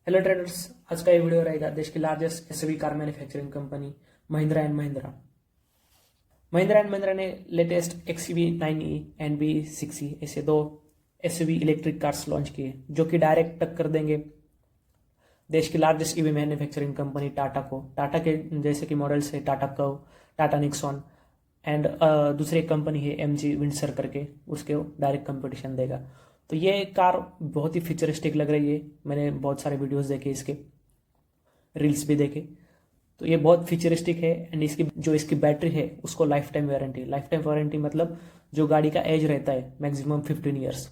Hello traders, आज का ये वीडियो रहेगा देश की largest SUV car manufacturing company Mahindra and Mahindra. Mahindra and Mahindra ने latest XUV 9e and V6e ऐसे दो एसयूवी इलेक्ट्रिक कार्स लॉन्च किए जो कि डायरेक्ट टक्कर देंगे देश की largest EV manufacturing company Tata को। टाटा के जैसे कि मॉडल्स है Tata curve, Tata Nixon and दूसरी एक कंपनी है MG विंडसर करके, उसके डायरेक्ट कंपटीशन देगा। तो ये कार बहुत ही फ्यूचरिस्टिक लग रही है। मैंने बहुत सारे वीडियोस देखे, इसके रील्स भी देखे, तो ये बहुत फ्यूचरिस्टिक है। एंड इसकी बैटरी है उसको लाइफ टाइम वारंटी मतलब जो गाड़ी का एज रहता है मैक्सिमम 15 ईयर्स,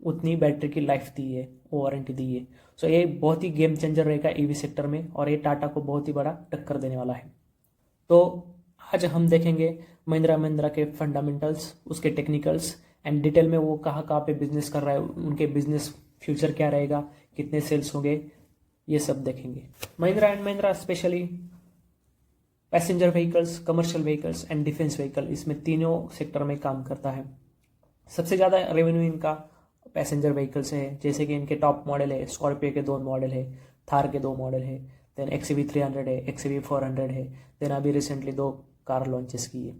उतनी बैटरी की लाइफ दी है, वो वारंटी दी है। सो ये बहुत ही गेम चेंजर रहेगा ईवी सेक्टर में और ये टाटा को बहुत ही बड़ा टक्कर देने वाला है। तो आज हम देखेंगे महिंद्रा महिंद्रा के फंडामेंटल्स, उसके टेक्निकल्स एंड डिटेल में वो कहाँ कहाँ पे बिजनेस कर रहा है, उनके बिजनेस फ्यूचर क्या रहेगा, कितने सेल्स होंगे, ये सब देखेंगे। Mahindra and Mahindra specially passenger vehicles, commercial vehicles and defence vehicle, इसमें तीनों सेक्टर में काम करता है। सबसे ज़्यादा रेवेन्यू इनका पैसेंजर व्हीकल से है, जैसे कि इनके टॉप मॉडल है स्कॉर्पियो के 2 मॉडल है, थार के 2 मॉडल है, देन XUV 300 है, XUV 400 है, देन अभी रिसेंटली 2 कार लॉन्चेस की है।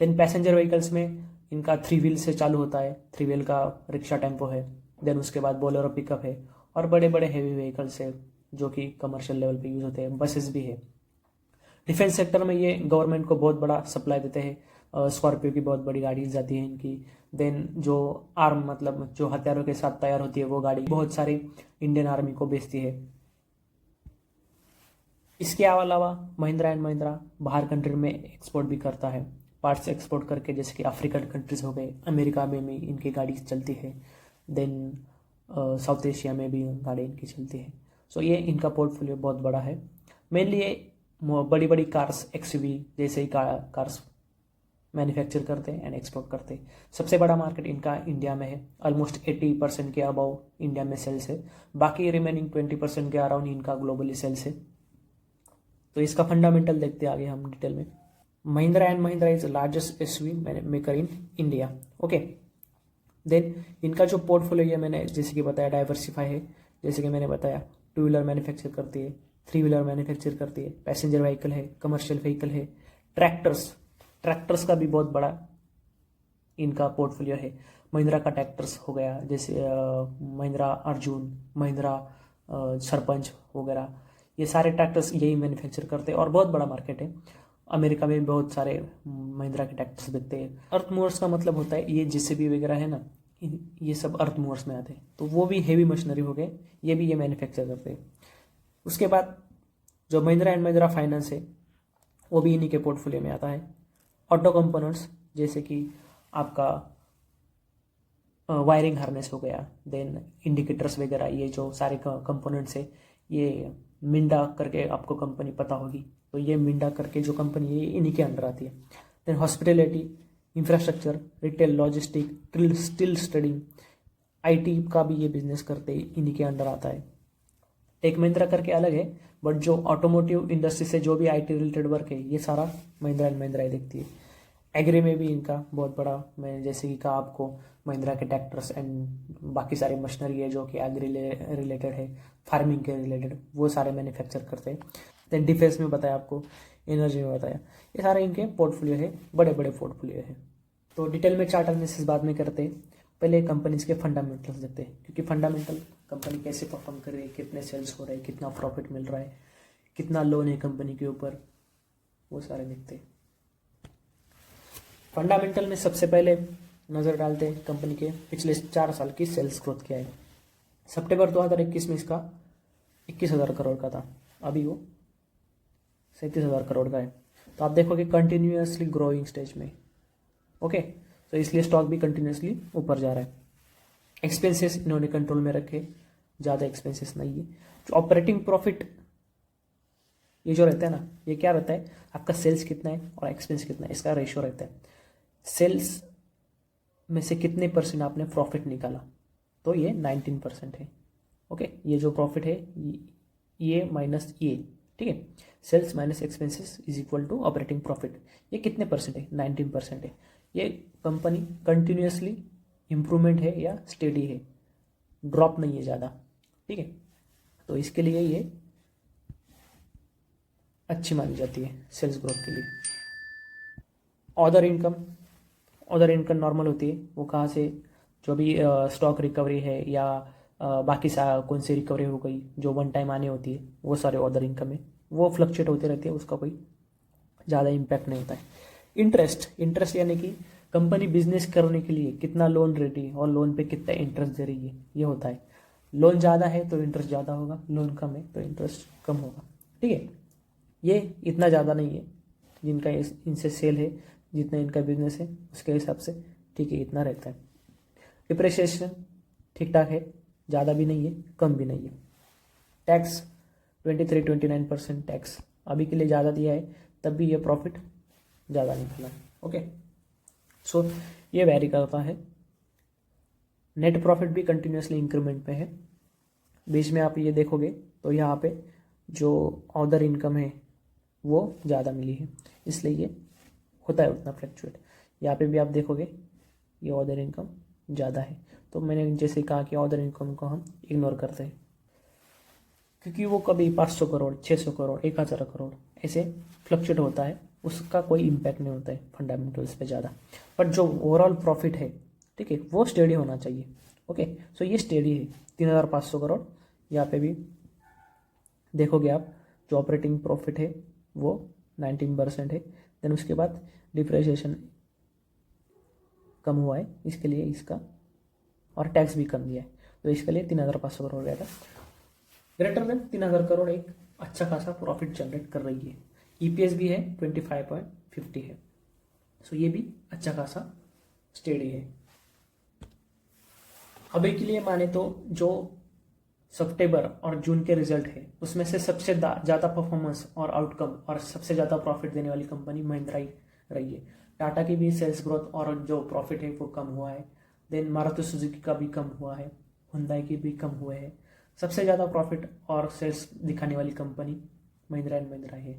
देन पैसेंजर व्हीकल्स में इनका 3 व्हील से चालू होता है, 3 व्हील का रिक्शा टेम्पो है, देन उसके बाद बोलेरो पिकअप है और बड़े बड़े हैवी व्हीकल्स है जो कि कमर्शियल लेवल पे यूज़ होते हैं, बसेस भी है। डिफेंस सेक्टर में ये गवर्नमेंट को बहुत बड़ा सप्लाई देते हैं, स्कॉर्पियो की बहुत बड़ी गाड़ी जाती है इनकी। देन जो आर्म मतलब जो हथियारों के साथ तैयार होती है वो गाड़ी बहुत सारी इंडियन आर्मी को बेचती है। इसके अलावा महिंद्रा एंड महिंद्रा बाहर कंट्री में एक्सपोर्ट भी करता है, पार्ट्स एक्सपोर्ट करके, जैसे कि अफ्रीकन कंट्रीज हो गए, अमेरिका में भी इनकी गाड़ी चलती है, देन साउथ एशिया में भी गाड़ी इनकी चलती है। सो ये इनका पोर्टफोलियो बहुत बड़ा है। मेनली ये बड़ी बड़ी कार्स XUV जैसे ही कार्स मैन्युफैक्चर करते हैं एंड एक्सपोर्ट करते हैं। सबसे बड़ा मार्केट इनका इंडिया में है, ऑलमोस्ट 80% के अबाउ इंडिया में सेल्स है, बाकी रिमेनिंग 20% के अराउंड इनका ग्लोबली सेल्स है। तो इसका फंडामेंटल देखते आगे हम डिटेल में। Mahindra and Mahindra is largest SUV maker in India. Okay, then इनका जो पोर्टफोलियो है मैंने जैसे कि बताया डाइवर्सिफाई है, जैसे कि मैंने बताया 2 व्हीलर मैन्युफैक्चर करती है, 3 व्हीलर मैन्युफैक्चर करती है, पैसेंजर व्हीकल है, कमर्शियल व्हीकल है, ट्रैक्टर्स का भी बहुत बड़ा इनका पोर्टफोलियो है। महिंद्रा का ट्रैक्टर्स हो गया, जैसे महिंद्रा अर्जुन, महिंद्रा सरपंच वगैरह, ये सारे ट्रैक्टर्स यही मैन्युफैक्चर करते हैं और बहुत बड़ा मार्केट है। अमेरिका में बहुत सारे महिंद्रा के ट्रैक्टर्स बिकते हैं। अर्थ मूवर्स का मतलब होता है ये JCB वगैरह है ना, ये सब अर्थ मूवर्स में आते हैं, तो वो भी हेवी मशीनरी हो गए, ये भी ये मैन्युफैक्चर करते हैं। उसके बाद जो महिंद्रा एंड महिंद्रा फाइनेंस है वो भी इन्हीं के पोर्टफोलियो में आता है। ऑटो कंपोनेंट्स जैसे कि आपका वायरिंग हार्नेस हो गया, देन इंडिकेटर्स वगैरह, ये जो सारे कंपोनेंट्स है, ये मिंडा करके आपको कंपनी पता होगी, तो ये मिंडा करके जो कंपनी है इन्हीं के अंडर आती है। Then hospitality, infrastructure, retail, logistic, steel studding, IT का भी ये बिजनेस करते इन्हीं के अंडर आता है। टेक महिंद्रा करके अलग है, बट जो ऑटोमोटिव इंडस्ट्री से जो भी IT रिलेटेड वर्क है ये सारा महिंद्रा एंड महिंद्रा ही देखती है। एग्री में भी इनका बहुत बड़ा, मैं जैसे कि कहा आपको, महिंद्रा के ट्रैक्टर्स एंड बाकी सारे मशीनरी है जो कि एग्री रिलेटेड है, फार्मिंग के रिलेटेड, वो सारे मैन्युफैक्चर करते हैं। देन डिफेंस में बताया आपको, एनर्जी में बताया, ये सारे इनके पोर्टफोलियो है, बड़े बड़े पोर्टफोलियो है। तो डिटेल में चार्ट एनालिसिस बाद में करते हैं, पहले कंपनीज के फंडामेंटल्स देखते हैं, क्योंकि फंडामेंटल कंपनी कैसे परफॉर्म कर रही है, कितने सेल्स हो रहे हैं, कितना प्रॉफिट मिल रहा है, कितना लोन है कंपनी के ऊपर, वो सारे देखते हैं। फंडामेंटल में सबसे पहले नज़र डालते हैं कंपनी के पिछले 4 साल की सेल्स ग्रोथ क्या है। सितंबर 2021 में इसका 21,000 करोड़ का था, अभी वो 37,000 करोड़ का है। तो आप देखोगे कंटिन्यूसली ग्रोइंग स्टेज में। ओके, तो इसलिए स्टॉक भी कंटिन्यूसली ऊपर जा रहा है। एक्सपेंसेस इन्होंने कंट्रोल में रखे, ज़्यादा एक्सपेंसेस नहीं है। जो ऑपरेटिंग प्रॉफिट ये जो रहता है ना, ये क्या रहता है, आपका सेल्स कितना है और एक्सपेंस कितना है, इसका रेशियो रहता है। सेल्स में से कितने % आपने प्रॉफिट निकाला, तो ये 19% है। ओके, ये जो प्रॉफिट है ये माइनस ये, ठीक है, sales minus expenses is equal to operating profit. ये कितने % है, 19% है। ये कंपनी कंटिन्यूसली इम्प्रूवमेंट है या स्टेडी है, ड्रॉप नहीं है ज़्यादा, ठीक है। तो इसके लिए ये अच्छी मानी जाती है सेल्स ग्रोथ के लिए। अदर इनकम नॉर्मल होती है, वो कहाँ से, जो भी स्टॉक रिकवरी है या बाकी कौन सी रिकवरी हो गई जो वन टाइम आने होती है, वो सारे अदर इनकम है, वो फ्लक्चुएट होते रहते हैं, उसका कोई ज़्यादा इम्पैक्ट नहीं होता है। इंटरेस्ट यानी कि कंपनी बिजनेस करने के लिए कितना लोन रेडी है और लोन पे कितना इंटरेस्ट दे रही है, ये होता है। लोन ज़्यादा है तो इंटरेस्ट ज़्यादा होगा, लोन कम है तो इंटरेस्ट कम होगा। ठीक है, ये इतना ज़्यादा नहीं है जिनका इनसे सेल है, जितना इनका बिजनेस है उसके हिसाब से, ठीक है, इतना रहता है। डिप्रिसिएशन ठीक ठाक है, ज़्यादा भी नहीं है कम भी नहीं है। टैक्स 23-29% टैक्स अभी के लिए ज़्यादा दिया है, तब भी ये प्रॉफिट ज़्यादा निकला है। ओके, सो ये वैरी करता है। नेट प्रॉफिट भी कंटिन्यूसली इंक्रीमेंट पे है। बीच में आप ये देखोगे तो यहाँ पे जो अदर इनकम है वो ज़्यादा मिली है, इसलिए ये होता है उतना फ्लक्चुएट। यहाँ पे भी आप देखोगे ये अदर इनकम ज़्यादा है, तो मैंने जैसे कहा कि अदर इनकम को हम इग्नोर करते हैं, क्योंकि वो कभी 500 करोड़, 600 करोड़, 1000 करोड़ ऐसे फ्लक्चुएट होता है, उसका कोई इम्पैक्ट नहीं होता है फंडामेंटल्स पे ज़्यादा। बट जो ओवरऑल प्रॉफिट है, ठीक है, वो स्टेडी होना चाहिए। ओके, सो ये स्टेडी है 3500 करोड़। यहाँ पे भी देखोगे आप, जो ऑपरेटिंग प्रॉफिट है वो 19% है। देन उसके बाद डिप्रिसिएशन कम हुआ है, इसके लिए इसका, और टैक्स भी कम दिया है, तो इसके लिए 3500 करोड़ रहेगा। ग्रेटर देन 3000 करोड़ एक अच्छा खासा प्रॉफिट जनरेट कर रही है। ईपीएस भी है 25.50 है, सो ये भी अच्छा खासा स्टेडी है। अभी के लिए माने तो जो सितंबर और जून के रिजल्ट है उसमें से सबसे ज़्यादा परफॉर्मेंस और आउटकम और सबसे ज़्यादा प्रॉफिट देने वाली कंपनी महिंद्रा ही रही है। टाटा की भी सेल्स ग्रोथ और जो प्रॉफिट है वो कम हुआ है। देन मारुति सुजुकी का भी कम हुआ है, हुंडई की भी कम हुए हैं। सबसे ज़्यादा प्रॉफिट और सेल्स दिखाने वाली कंपनी महिंद्रा एंड महिंद्रा है।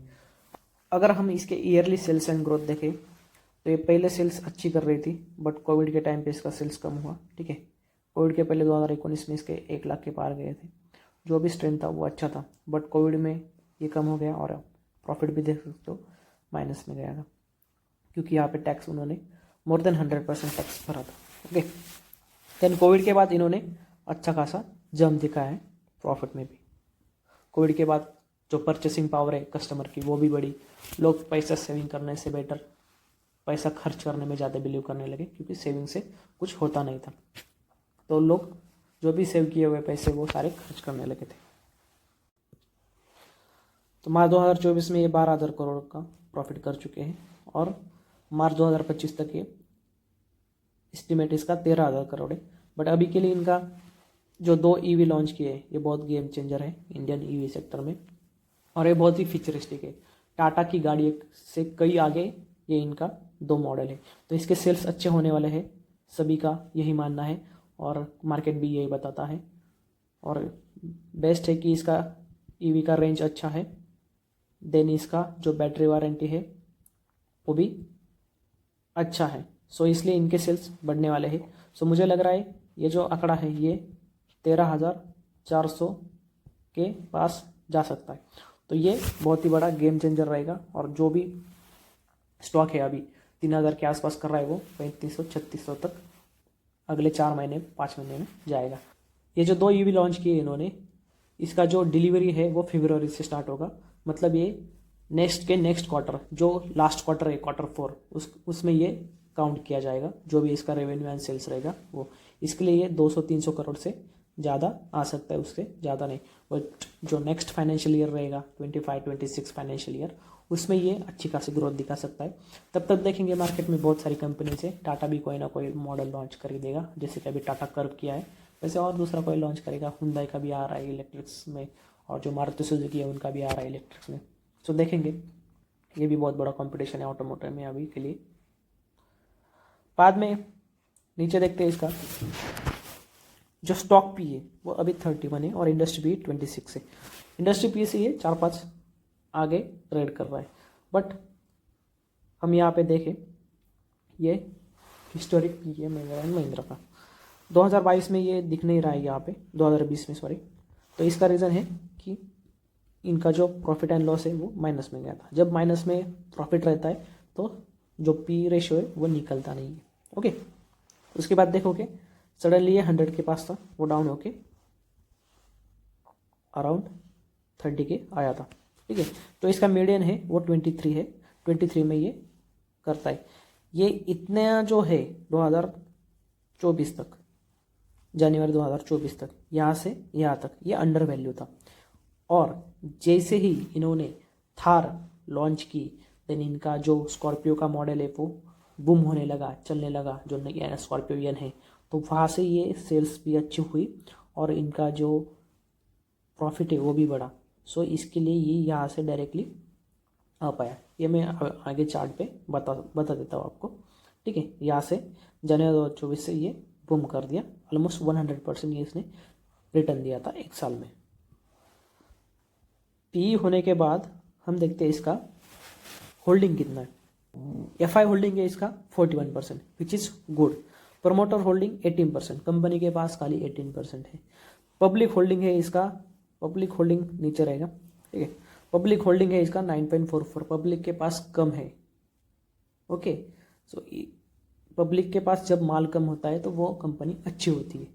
अगर हम इसके ईयरली सेल्स एंड ग्रोथ देखें तो ये पहले सेल्स अच्छी कर रही थी, बट कोविड के टाइम पे इसका सेल्स कम हुआ। ठीक है, कोविड के पहले 2019 में इसके 1 लाख के पार गए थे, जो भी स्ट्रेंथ था वो अच्छा था, बट कोविड में ये कम हो गया और प्रॉफिट भी देख सकते हो माइनस में गया था, क्योंकि यहाँ पे टैक्स उन्होंने मोर देन 100% टैक्स भरा था। ओके, देन कोविड के बाद इन्होंने अच्छा खासा जंप दिखाया है प्रॉफिट में भी। कोविड के बाद जो परचेसिंग पावर है कस्टमर की वो भी बढ़ी, लोग पैसा सेविंग करने से बेटर पैसा खर्च करने में ज़्यादा बिलीव करने लगे, क्योंकि सेविंग से कुछ होता नहीं था, तो लोग जो भी सेव किए हुए पैसे वो सारे खर्च करने लगे थे। तो मार्च 2024 में ये 12,000 करोड़ का प्रॉफिट कर चुके हैं, और मार्च 2025 तक ये एस्टिमेट इसका 13,000 करोड़ है। बट अभी के लिए इनका जो 2 ईवी लॉन्च किए हैं ये बहुत गेम चेंजर है इंडियन ईवी सेक्टर में, और ये बहुत ही फ्यूचरिस्टिक है। टाटा की गाड़ी से कई आगे ये इनका 2 मॉडल है, तो इसके सेल्स अच्छे होने वाले हैं, सभी का यही मानना है और मार्केट भी यही बताता है। और बेस्ट है कि इसका ईवी का रेंज अच्छा है, देन इसका जो बैटरी वारंटी है वो भी अच्छा है, सो इसलिए इनके सेल्स बढ़ने वाले हैं। सो मुझे लग रहा है ये जो आंकड़ा है ये 13,400 के पास जा सकता है, तो ये बहुत ही बड़ा गेम चेंजर रहेगा। और जो भी स्टॉक है अभी 3,000 के आसपास कर रहा है वो 3500-3600 तक अगले 4 महीने 5 महीने में जाएगा। ये जो 2 ईवी लॉन्च किए इन्होंने, इसका जो डिलीवरी है वो फरवरी से स्टार्ट होगा, मतलब ये नेक्स्ट क्वार्टर, जो लास्ट क्वार्टर है Q4 उसमें ये काउंट किया जाएगा, जो भी इसका रेवेन्यू एंड सेल्स रहेगा वो। इसके लिए ये 200-300 करोड़ से ज़्यादा आ सकता है, उससे ज़्यादा नहीं। बट जो नेक्स्ट फाइनेंशियल ईयर रहेगा 25-26 फाइनेंशियल ईयर, उसमें ये अच्छी खासी ग्रोथ दिखा सकता है। तब तक देखेंगे मार्केट में बहुत सारी कंपनीज है, टाटा भी कोई ना कोई मॉडल लॉन्च कर देगा, जैसे कि अभी टाटा कर्व किया है, वैसे और दूसरा कोई लॉन्च करेगा। हुंडई का भी आ रहा है इलेक्ट्रिक्स में, और जो मारुति सुजुकी है उनका भी आ रहा है इलेक्ट्रिक्स में। सो देखेंगे, ये भी बहुत बड़ा कंपटीशन है ऑटोमोटिव में अभी के लिए। बाद में नीचे देखते हैं इसका जो स्टॉक पी है वो अभी 31 है, और इंडस्ट्री पी 26 है। इंडस्ट्री पी से ये 4-5 आगे ट्रेड कर रहा है, बट हम यहाँ पे देखें ये हिस्टोरिक पी है महिंद्रा एंड महिंद्रा का। 2022 में ये दिख नहीं रहा है यहाँ पे, 2020 में सॉरी, तो इसका रीज़न है कि इनका जो प्रॉफिट एंड लॉस है वो माइनस में गया था। जब माइनस में प्रॉफिट रहता है तो जो पी रेशियो है वो निकलता नहीं है। ओके, उसके बाद देखोगे सडनली ये 100 के पास था, वो डाउन होके अराउंड 30 के आया था। ठीक है, तो इसका मीडियन है वो 23 है, 23 में ये करता है। ये इतना जो है 2024 तक, जनवरी 2024 तक, यहाँ से यहाँ तक ये अंडर वैल्यू था। और जैसे ही इन्होंने थार लॉन्च की, देन इनका जो स्कॉर्पियो का मॉडल है वो बूम होने लगा, चलने लगा, जो नया स्कॉर्पियो यन है, तो वहाँ से ये सेल्स भी अच्छी हुई और इनका जो प्रॉफिट है वो भी बढ़ा। सो इसके लिए ये यहाँ से डायरेक्टली आ पाया। ये मैं आगे चार्ट पे बता देता हूँ आपको। ठीक है, यहाँ से जनवरी 2024 से ये बूम कर दिया, ऑलमोस्ट 100% ये इसने रिटर्न दिया था एक साल में। पी होने के बाद हम देखते हैं इसका होल्डिंग कितना है। एफ आई होल्डिंग है इसका 41%, which is good. Promoter holding 18%, company के पास खाली 18% है। पब्लिक होल्डिंग है इसका, पब्लिक होल्डिंग नीचे रहेगा। ठीक है, पब्लिक होल्डिंग है इसका 9.44, पब्लिक के पास कम है। ओके, सो पब्लिक के पास जब माल कम होता है तो वो कंपनी अच्छी होती है।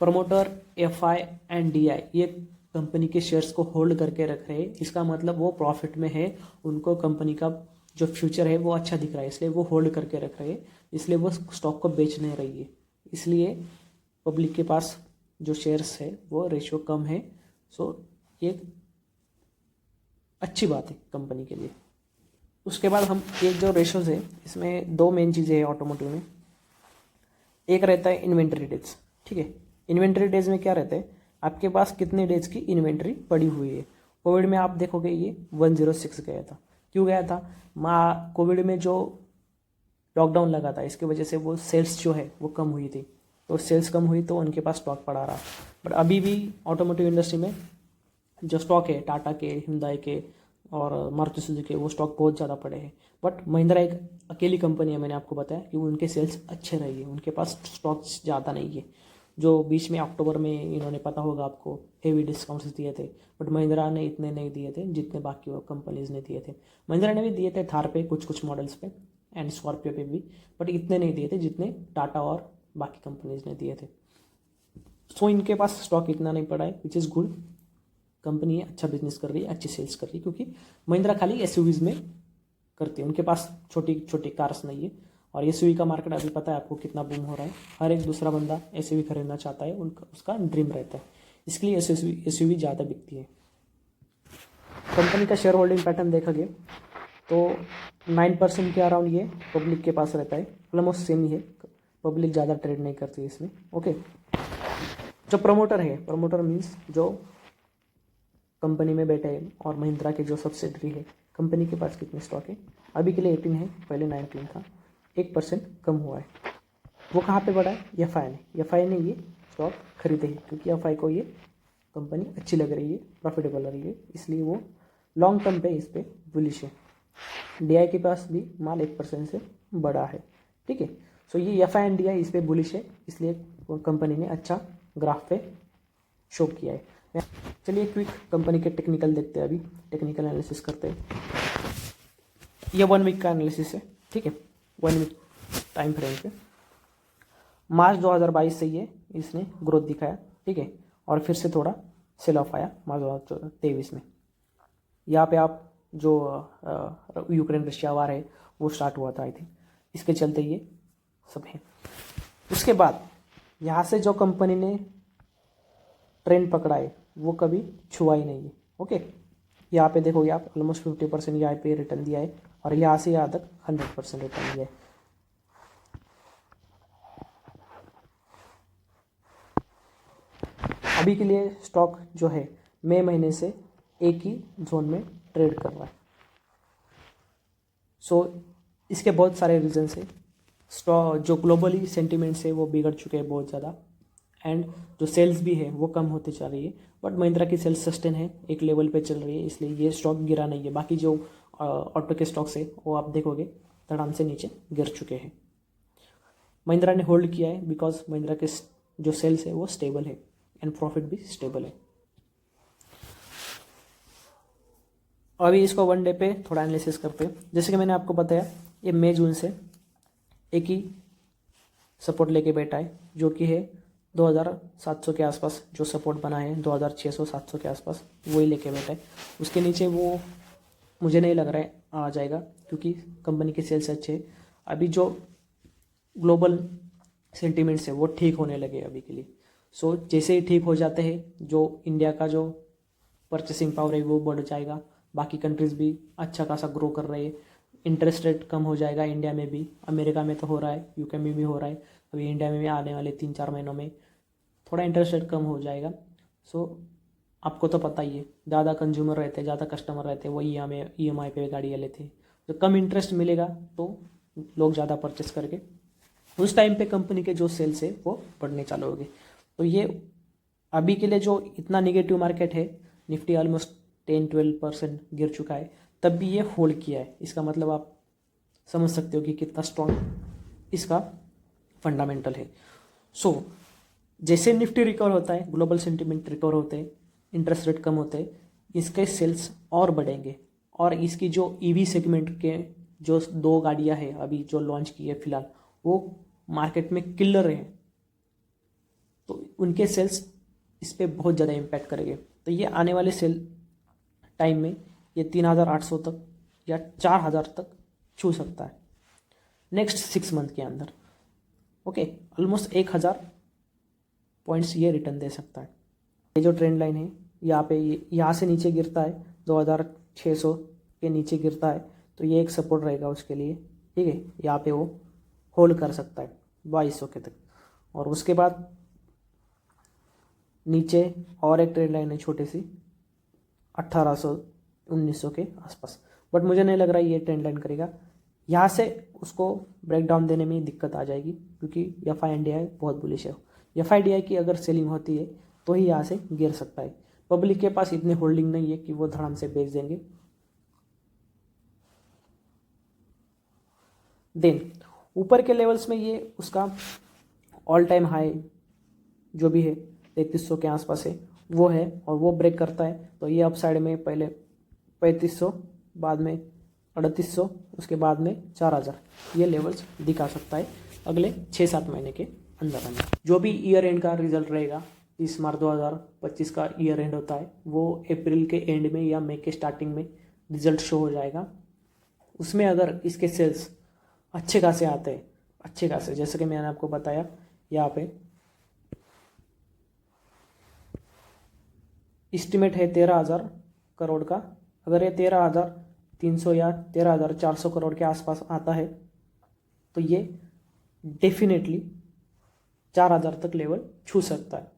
Promoter, F I and D I ये कंपनी के शेयर्स को होल्ड करके रख रहे हैं, इसका मतलब वो प्रॉफिट में है, उनको कंपनी का जो फ्यूचर है वो अच्छा दिख रहा है, इसलिए वो होल्ड करके रख रहे हैं, इसलिए वो स्टॉक को बेच नहीं रही है। इसलिए पब्लिक के पास जो शेयर्स है वो रेशियो कम है। सो ये अच्छी बात है कंपनी के लिए। उसके बाद हम एक जो रेशियोज है इसमें दो मेन चीज़ें हैं ऑटोमोटिव में। एक रहता है इन्वेंट्री डेज। ठीक है, इन्वेंट्री डेज में क्या रहता है, आपके पास कितने डेज की इन्वेंट्री पड़ी हुई है। कोविड में आप देखोगे ये 106 गया था। क्यों गया था, कोविड में जो लॉकडाउन लगा था इसकी वजह से वो सेल्स जो है वो कम हुई थी, तो सेल्स कम हुई तो उनके पास स्टॉक पड़ा रहा। बट अभी भी ऑटोमोटिव इंडस्ट्री में जो स्टॉक है टाटा के, हिंदाई के और मारुति सुजुकी के, वो स्टॉक बहुत ज़्यादा पड़े हैं। बट महिंद्रा एक अकेली कंपनी है, मैंने आपको बताया कि उनके सेल्स अच्छे रही है, उनके पास स्टॉक्स ज़्यादा नहीं है। जो बीच में अक्टूबर में इन्होंने, पता होगा आपको, हेवी डिस्काउंट्स दिए थे, बट महिंद्रा ने इतने नहीं दिए थे जितने बाकी वो कंपनीज ने दिए थे। महिंद्रा ने भी दिए थे थार पे, कुछ मॉडल्स पे एंड स्कॉर्पियो पे भी, बट इतने नहीं दिए थे जितने टाटा और बाकी कंपनीज ने दिए थे। सो इनके पास स्टॉक इतना नहीं पड़ा है, विच इज़ गुड। कंपनी अच्छा बिजनेस कर रही है, अच्छी सेल्स कर रही है, क्योंकि महिंद्रा खाली एसयूवीज में करती है, उनके पास छोटी छोटी कार्स नहीं है। और एसयूवी का मार्केट अभी पता है आपको कितना बूम हो रहा है, हर एक दूसरा बंदा एसयूवी खरीदना चाहता है, उनका उसका ड्रीम रहता है, इसके लिए एसयूवी ज़्यादा बिकती है। कंपनी का शेयर होल्डिंग पैटर्न देखा गया तो 9% के अराउंड ये पब्लिक के पास रहता है, ऑलमोस्ट सेम ही है, पब्लिक ज़्यादा ट्रेड नहीं करती है इसमें। ओके, जो प्रमोटर है, प्रमोटर मीन्स जो कंपनी में बैठे हैं और महिंद्रा के जो सब्सिडरी है, कंपनी के पास कितने स्टॉक है, अभी के लिए 18 है, पहले 19 था, 1% कम हुआ है। वो कहाँ पे बढ़ा है, एफ आई ने, एफ आई ने ये स्टॉक खरीदे हैं, क्योंकि एफ आई को ये कंपनी अच्छी लग रही है, प्रॉफिटेबल लग रही है, इसलिए वो लॉन्ग टर्म पे इस पर बुलिश है। डी आई के पास भी माल 1% से बढ़ा है। ठीक है, सो ये F I and D I इस पर बुलिश है, इसलिए कंपनी ने अच्छा ग्राफ पे शो किया है। चलिए क्विक कंपनी के टेक्निकल देखते हैं, अभी टेक्निकल एनालिसिस करते हैं। ये 1 वीक का एनालिसिस है। ठीक है, 1 वीक टाइम फ्रेम पे मार्च 2022 से ये इसने ग्रोथ दिखाया। ठीक है, और फिर से थोड़ा सेल ऑफ आया मार्च 2023 में। यहाँ पे आप जो यूक्रेन रशिया वार है वो स्टार्ट हुआ था आई थिंक, इसके चलते ये सब है। उसके बाद यहाँ से जो कंपनी ने ट्रेंड पकड़ा है वो कभी छुआ ही नहीं है। ओके, यहाँ पे देखोगे आप ऑलमोस्ट 50% यहाँ पे रिटर्न दिया है, और यहाँ से यहाँ तक 100% रिटर्न दिया है। अभी के लिए स्टॉक जो है मई महीने से एक ही जोन में ट्रेड कर रहा है। सो इसके बहुत सारे रीजंस है। स्टॉक जो ग्लोबली सेंटिमेंट्स है वो बिगड़ चुके हैं बहुत ज़्यादा, एंड जो सेल्स भी है वो कम होती जा रही है, बट महिंद्रा की सेल्स सस्टेन है, एक लेवल पे चल रही है, इसलिए ये स्टॉक गिरा नहीं है। बाकी जो ऑटो के स्टॉक्स है वो आप देखोगे धड़ाम से नीचे गिर चुके हैं। महिंद्रा ने होल्ड किया है बिकॉज महिंद्रा के जो सेल्स है वो स्टेबल है एंड प्रॉफिट भी स्टेबल है। अभी इसको वन डे पे थोड़ा एनालिसिस करते हैं। जैसे कि मैंने आपको बताया, ये मई जून से एक ही सपोर्ट लेके बैठा है, जो कि है 2700 के आसपास। जो सपोर्ट बना है 2600-700 के आसपास, वही लेके बैठा है। उसके नीचे वो मुझे नहीं लग रहा है आ जाएगा, क्योंकि कंपनी के सेल्स अच्छे हैं। अभी जो ग्लोबल सेंटिमेंट्स है वो ठीक होने लगे अभी के लिए। सो जैसे ही ठीक हो जाते हैं, जो इंडिया का जो परचेसिंग पावर है वो बढ़ जाएगा। बाकी कंट्रीज़ भी अच्छा खासा ग्रो कर रहे हैं। इंटरेस्ट रेट कम हो जाएगा इंडिया में भी, अमेरिका में तो हो रहा है, यूके में भी हो रहा है, अभी इंडिया में भी आने वाले 3-4 महीनों में थोड़ा इंटरेस्ट रेट कम हो जाएगा। सो आपको तो पता ही है, ज़्यादा कंज्यूमर रहते, ज़्यादा कस्टमर रहते, वो EMI पे गाड़ियाँ लेते हैं। तो कम इंटरेस्ट मिलेगा तो लोग ज़्यादा परचेस करके उस टाइम पे कंपनी के जो सेल्स है वो बढ़ने चालू हो गए। तो ये अभी के लिए जो इतना निगेटिव मार्केट है, निफ्टी ऑलमोस्ट 10-12% गिर चुका है, तब भी ये होल्ड किया है। इसका मतलब आप समझ सकते हो कि कितना स्ट्रॉन्ग इसका फंडामेंटल है। सो जैसे निफ्टी रिकवर होता है, ग्लोबल सेंटिमेंट रिकवर होते हैं, इंटरेस्ट रेट कम होते हैं, इसके सेल्स और बढ़ेंगे। और इसकी जो EV सेगमेंट के जो 2 गाड़ियां हैं अभी जो लॉन्च की है फिलहाल, वो मार्केट में किलर है, तो उनके सेल्स इस पर बहुत ज़्यादा इम्पैक्ट करेंगे। तो ये आने वाले सेल टाइम में ये 3800 तक या 4000 तक छू सकता है नेक्स्ट 6 मंथ के अंदर। ओके, ऑलमोस्ट 1000 पॉइंट्स ये रिटर्न दे सकता है। ये जो ट्रेंड लाइन है, यहाँ से नीचे गिरता है 2600 के नीचे गिरता है, तो ये एक सपोर्ट रहेगा उसके लिए। ठीक है, यहाँ पे वो होल्ड कर सकता है 2200 के तक। और उसके बाद नीचे और एक ट्रेंड लाइन है छोटी सी 1800-1900 के आसपास, बट मुझे नहीं लग रहा है ये ट्रेंड लाइन करेगा। यहाँ से उसको ब्रेक डाउन देने में दिक्कत आ जाएगी, क्योंकि FIDI बहुत बुलिश है। FIDI की अगर सेलिंग होती है तो ही यहाँ से गिर सकता है। पब्लिक के पास इतने होल्डिंग नहीं है कि वो धड़ाम से बेच देंगे। देन ऊपर के लेवल्स में ये उसका ऑल टाइम हाई जो भी है 3300 के आसपास है वो है, और वो ब्रेक करता है तो ये अपसाइड में पहले 3500, बाद में 3800, उसके बाद में 4000 ये लेवल्स दिखा सकता है अगले 6-7 महीने के अंदर अंदर। जो भी ईयर एंड का रिजल्ट रहेगा, 30 मार्च 2025 का ईयर एंड होता है, वो अप्रैल के एंड में या मई के स्टार्टिंग में रिजल्ट शो हो जाएगा। उसमें अगर इसके सेल्स अच्छे खासे आते हैं, अच्छे खासे, जैसे कि मैंने आपको बताया यहाँ पे इस्टीमेट है 13,000 करोड़ का। अगर ये 13,300 या 13,400 करोड़ के आसपास आता है तो ये डेफिनेटली 4,000 तक लेवल छू सकता है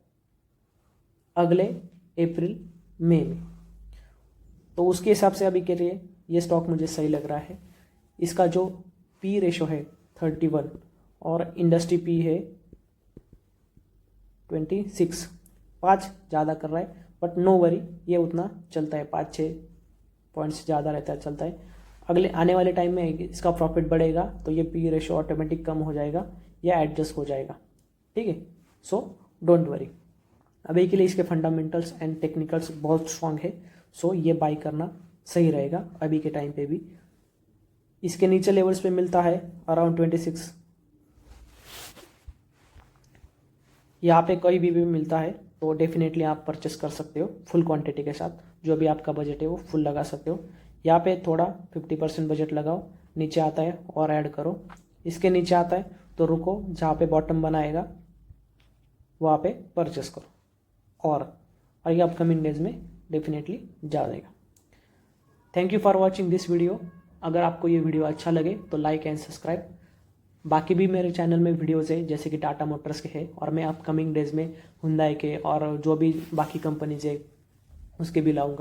अगले अप्रैल मई में। तो उसके हिसाब से अभी के लिए ये स्टॉक मुझे सही लग रहा है। इसका जो P रेशो है 31 और इंडस्ट्री P है 26, 5 ज़्यादा कर रहा है, बट नो वरी, ये उतना चलता है, 5-6 पॉइंट्स ज़्यादा रहता है, चलता है। अगले आने वाले टाइम में इसका प्रॉफिट बढ़ेगा तो ये P रेशो ऑटोमेटिक कम हो जाएगा या एडजस्ट हो जाएगा। ठीक है, सो डोंट वरी। अभी के लिए इसके फंडामेंटल्स एंड टेक्निकल्स बहुत स्ट्रांग है, सो ये बाई करना सही रहेगा अभी के टाइम पे भी। इसके नीचे लेवल्स पे मिलता है अराउंड 26, यहाँ पे कोई भी मिलता है तो डेफिनेटली आप परचेस कर सकते हो फुल क्वांटिटी के साथ। जो भी आपका बजट है वो फुल लगा सकते हो। यहाँ पे थोड़ा 50% बजट लगाओ, नीचे आता है और ऐड करो। इसके नीचे आता है तो रुको, जहाँ पे बॉटम बनाएगा वहाँ पे परचेस करो, और ये अपकमिंग डेज में डेफिनेटली जाएगा। Thank you for watching this video. अगर आपको ये वीडियो अच्छा लगे तो लाइक एंड सब्सक्राइब। बाकी भी मेरे चैनल में वीडियोज़ है, जैसे कि टाटा मोटर्स के है, और मैं अपकमिंग डेज में हुंडई के और जो भी बाकी कंपनीज है उसके भी लाऊंगा।